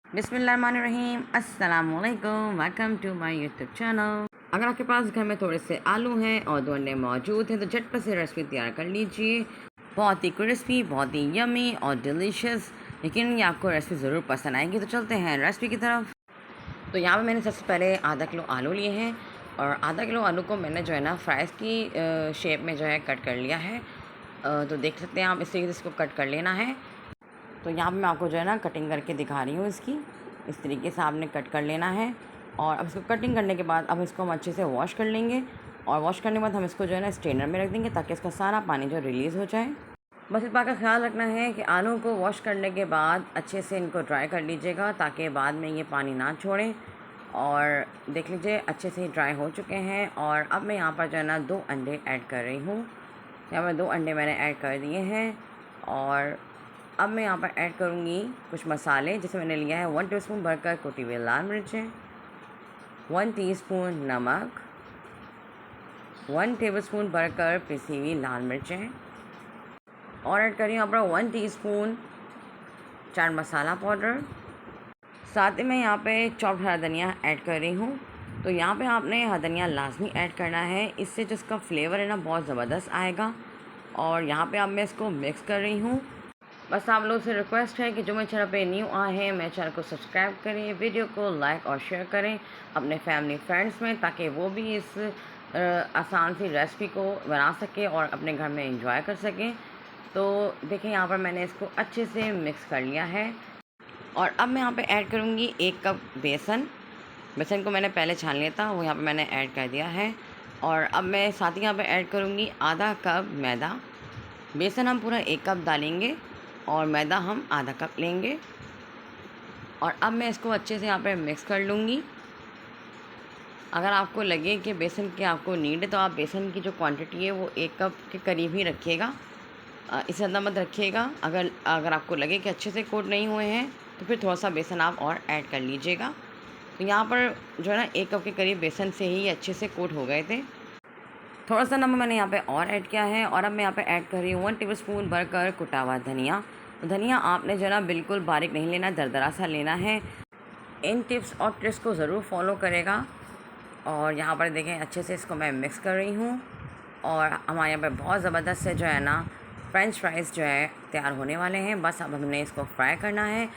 बिस्मिल्लाहिर्रहमानिर्रहीम, अस्सलामुअलैकुम, welcome to my YouTube channel. अगर आपके पास घर में थोड़े से आलू हैं और 2 अंडे मौजूद हैं तो झटपट से रेसिपी तैयार कर लीजिए। बहुत ही क्रिस्पी, बहुत ही यमी और डिलीशियस। लेकिन ये आपको रेसिपी ज़रूर पसंद आएगी। तो चलते हैं रेसिपी की तरफ। तो यहाँ पे मैंने सबसे पहले आधा किलो आलू लिए हैं और आधा किलो आलू को मैंने जो है ना फ्राइज़ की शेप में जो है कट कर लिया है। तो देख सकते हैं आप, इस तरीके से इसको कट कर लेना है। तो यहाँ पे मैं आपको जो है ना कटिंग करके दिखा रही हूँ इसकी। इस तरीके से आपने कट कर लेना है और अब इसको कटिंग करने के बाद अब इसको हम अच्छे से वॉश कर लेंगे। और वॉश करने के बाद हम इसको जो है ना स्ट्रेनर में रख देंगे ताकि इसका सारा पानी जो रिलीज़ हो जाए। बस इस बात का ख्याल रखना है कि आलू को वॉश करने के बाद अच्छे से इनको ड्राई कर लीजिएगा ताकि बाद में ये पानी ना छोड़ें। और देख लीजिए अच्छे से ड्राई हो चुके हैं। और अब मैं यहाँ पर जो है ना 2 अंडे ऐड कर रही हूँ। यहाँ पर 2 अंडे मैंने ऐड कर दिए हैं। और अब मैं यहाँ पर ऐड करूँगी कुछ मसाले, जैसे मैंने लिया है 1 टीस्पून भरकर कुटी हुई लाल मिर्चें, 1 टीस्पून नमक, 1 टेबलस्पून भरकर पिसी हुई लाल मिर्चें और ऐड करी यहाँ पर 1 टीस्पून चाट मसाला पाउडर। साथ ही मैं यहाँ पे चॉप्ड हरा धनिया ऐड कर रही हूँ। तो यहाँ पे आपने हरा धनिया लाजमी ऐड करना है, इससे जो इसका फ्लेवर है ना बहुत ज़बरदस्त आएगा। और यहाँ पे अब मैं इसको मिक्स कर रही हूँ। बस आप लोगों से रिक्वेस्ट है कि जो मेरे चैनल पे न्यू आए हैं मेरे चैनल को सब्सक्राइब करें, वीडियो को लाइक और शेयर करें अपने फैमिली फ्रेंड्स में, ताकि वो भी इस आसान सी रेसिपी को बना सके और अपने घर में एंजॉय कर सकें। तो देखिए यहाँ पर मैंने इसको अच्छे से मिक्स कर लिया है। और अब मैं यहाँ पे ऐड करूँगी 1 कप बेसन। बेसन को मैंने पहले छान लिया था, वो यहाँ पर मैंने ऐड कर दिया है। और अब मैं साथ ही यहाँ पर ऐड करूँगी आधा कप मैदा। बेसन हम पूरा 1 कप डालेंगे और मैदा हम आधा कप लेंगे। और अब मैं इसको अच्छे से यहाँ पे मिक्स कर लूँगी। अगर आपको लगे कि बेसन की आपको नीड है तो आप बेसन की जो क्वांटिटी है वो 1 कप के करीब ही रखिएगा, इससे ज़्यादा मत रखिएगा। अगर अगर आपको लगे कि अच्छे से कोट नहीं हुए हैं तो फिर थोड़ा सा बेसन आप और ऐड कर लीजिएगा। तो यहाँ पर जो है ना 1 कप के करीब बेसन से ही अच्छे से कोट हो गए थे। थोड़ा सा नमक मैंने यहाँ पे और ऐड किया है। और अब मैं यहाँ पे ऐड कर रही हूँ 1 टेबलस्पून भरकर कुटा हुआ धनिया। तो धनिया आपने जो ना बिल्कुल बारीक नहीं लेना, दरदरा सा लेना है। इन टिप्स और ट्रिक्स को ज़रूर फॉलो करेगा। और यहाँ पर देखें अच्छे से इसको मैं मिक्स कर रही हूँ। और हमारे यहाँ पर बहुत ज़बरदस्त से जो है ना फ्रेंच फ्राइज़ जो है तैयार होने वाले हैं। बस अब हमने इसको फ्राई करना है।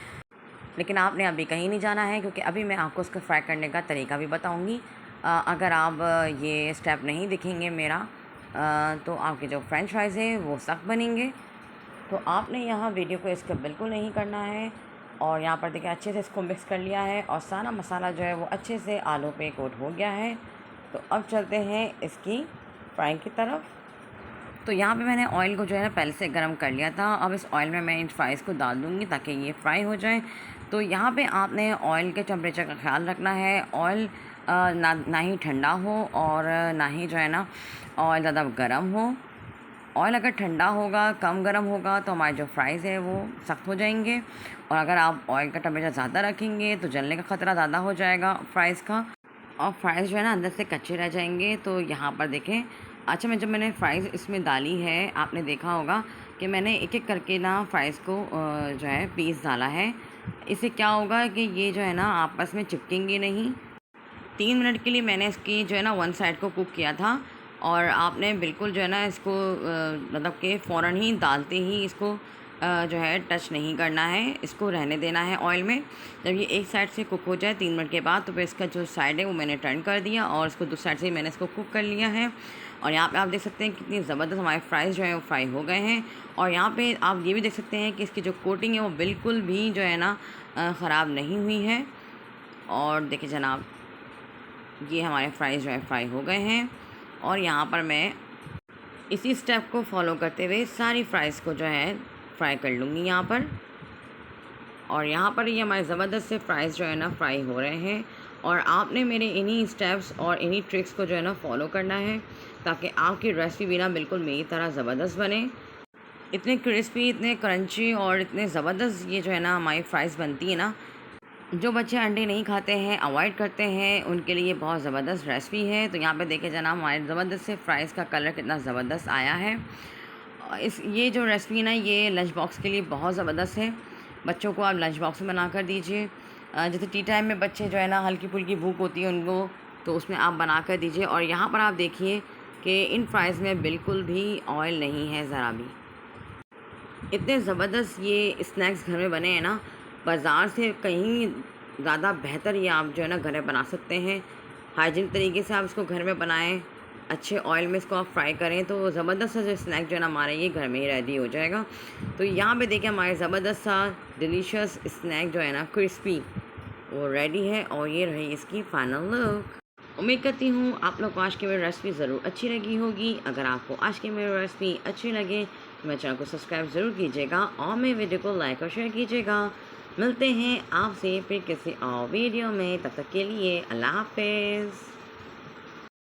लेकिन आपने अभी कहीं नहीं जाना है, क्योंकि अभी मैं आपको इसको फ्राई करने का तरीका भी बताऊँगी। अगर आप ये स्टेप नहीं दिखेंगे मेरा, तो आपके जो फ्रेंच फ्राइज़ हैं वो सख्त बनेंगे। तो आपने यहाँ वीडियो को इसका बिल्कुल नहीं करना है। और यहाँ पर देखिए अच्छे से इसको मिक्स कर लिया है और सारा मसाला जो है वो अच्छे से आलू पे कोट हो गया है। तो अब चलते हैं इसकी फ्राई की तरफ। तो यहाँ पे मैंने ऑयल को जो है ना पहले से गर्म कर लिया था। अब इस ऑयल में मैं इन फ्राइज़ को डाल दूँगी ताकि ये फ्राई हो जाए। तो यहाँ पे आपने ऑयल के टेम्परेचर का ख्याल रखना है। ऑयल ना ही ठंडा हो और ना ही जो है ना ऑयल ज़्यादा गर्म हो। ऑयल अगर ठंडा होगा, कम गर्म होगा तो हमारे जो फ्राइज़ है वो सख्त हो जाएंगे। और अगर आप ऑयल का टेम्परेचर ज़्यादा रखेंगे तो जलने का ख़तरा ज़्यादा हो जाएगा फ्राइज़ का, और फ्राइज़ जो है ना अंदर से कच्चे रह जाएंगे। तो यहाँ पर देखें, अच्छा जब मैंने फ़्राइज़ इसमें डाली है, आपने देखा होगा कि मैंने एक एक करके ना फ्राइज़ को जो है पीस डाला है। इससे क्या होगा कि ये जो है ना आपस में चिपकेंगे नहीं। 3 मिनट के लिए मैंने इसकी जो है ना 1 साइड को कुक किया था। और आपने बिल्कुल जो है ना इसको मतलब कि फ़ौरन ही डालते ही इसको जो है टच नहीं करना है, इसको रहने देना है ऑयल में। जब ये एक साइड से कुक हो जाए 3 मिनट के बाद, तो फिर इसका जो साइड है वो मैंने टर्न कर दिया और इसको दूसरी साइड से मैंने इसको कुक कर लिया है। और यहाँ पे आप देख सकते हैं कितनी ज़बरदस्त हमारे फ्राइज़ जो हैं वो फ्राई हो गए हैं। और यहाँ पे आप ये भी देख सकते हैं कि इसकी जो कोटिंग है वो बिल्कुल भी जो है ना ख़राब नहीं हुई है। और देखिए जनाब, ये हमारे फ्राइज़ जो है फ्राई हो गए हैं। और यहाँ पर मैं इसी स्टेप को फॉलो करते हुए सारी फ्राइज़ को जो है फ्राई कर लूँगी यहाँ पर। और यहाँ पर ये हमारे ज़बरदस्त से फ्राइज़ जो है ना फ्राई हो रहे हैं। और आपने मेरे इन्हीं स्टेप्स और इन्हीं ट्रिक्स को जो है ना फॉलो करना है ताकि आपकी रेसिपी भी ना बिल्कुल मेरी तरह ज़बरदस्त बने। इतने क्रिस्पी, इतने क्रंची और इतने ज़बरदस्त ये जो है ना हमारी फ्राइज़ बनती है ना, जो बच्चे अंडे नहीं खाते हैं, अवॉइड करते हैं, उनके लिए बहुत ज़बरदस्त रेसिपी है। तो यहाँ पे देखिए जनाब हमारे ज़बरदस्त से फ्राइज़ का कलर कितना ज़बरदस्त आया है। ये जो रेसिपी ना ये लंच बॉक्स के लिए बहुत ज़बरदस्त है। बच्चों को आप लंच बॉक्स में बना कर दीजिए। जैसे टी टाइम में बच्चे जो है ना हल्की फुल्की भूख होती है उनको, तो उसमें आप बना कर दीजिए। और यहाँ पर आप देखिए कि इन फ्राइज़ में बिल्कुल भी ऑयल नहीं है ज़रा भी। इतने ज़बरदस्त ये स्नैक्स घर में बने हैं ना, बाज़ार से कहीं ज़्यादा बेहतर ये आप जो है ना घर में बना सकते हैं। हाइजीनिक तरीके से आप इसको घर में बनाएं, अच्छे ऑयल में इसको आप फ्राई करें तो ज़बरदस्त सा जो स्नैक जो है ना हमारे ये घर में ही रेडी हो जाएगा। तो यहाँ पे देखिए हमारे ज़बरदस्त सा डिलीशियस स्नैक जो है ना क्रिस्पी वो रेडी है, और ये रही इसकी फाइनल लुक। उम्मीद करती हूँ आप लोग को आज की मेरी रेसिपी ज़रूर अच्छी लगी होगी। अगर आपको आज की मेरी रेसिपी अच्छी लगे तो मेरे चैनल को सब्सक्राइब ज़रूर कीजिएगा और मेरे वीडियो को लाइक और शेयर कीजिएगा। मिलते हैं आपसे फिर किसी और वीडियो में, तब तक के लिए अल्लाह हाफ़िज़।